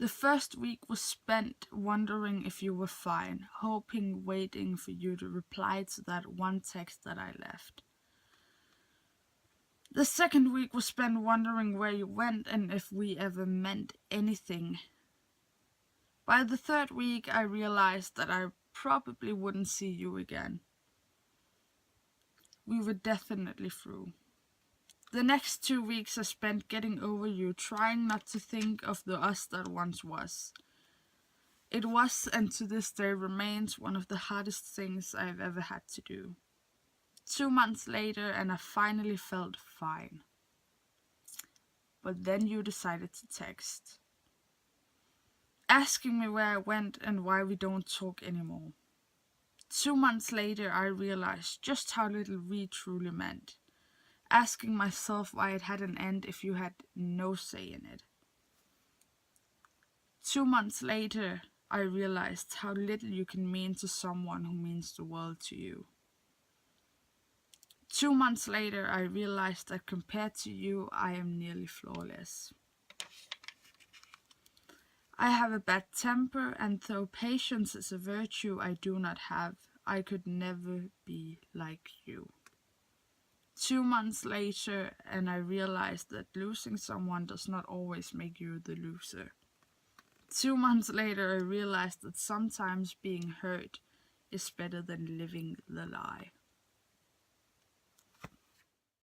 The first week was spent wondering if you were fine, hoping, waiting for you to reply to that one text that I left. The second week was spent wondering where you went and if we ever meant anything. By the third week, I realized that I probably wouldn't see you again. We were definitely through. The next 2 weeks I spent getting over you, trying not to think of the us that once was. It was, and to this day remains, one of the hardest things I've ever had to do. 2 months later, and I finally felt fine. But then you decided to text, asking me where I went and why we don't talk anymore. 2 months later, I realized just how little we truly meant, asking myself why it had an end if you had no say in it. 2 months later, I realized how little you can mean to someone who means the world to you. 2 months later, I realized that compared to you, I am nearly flawless. I have a bad temper, and though patience is a virtue I do not have, I could never be like you. 2 months later, and I realized that losing someone does not always make you the loser. 2 months later, I realized that sometimes being hurt is better than living the lie.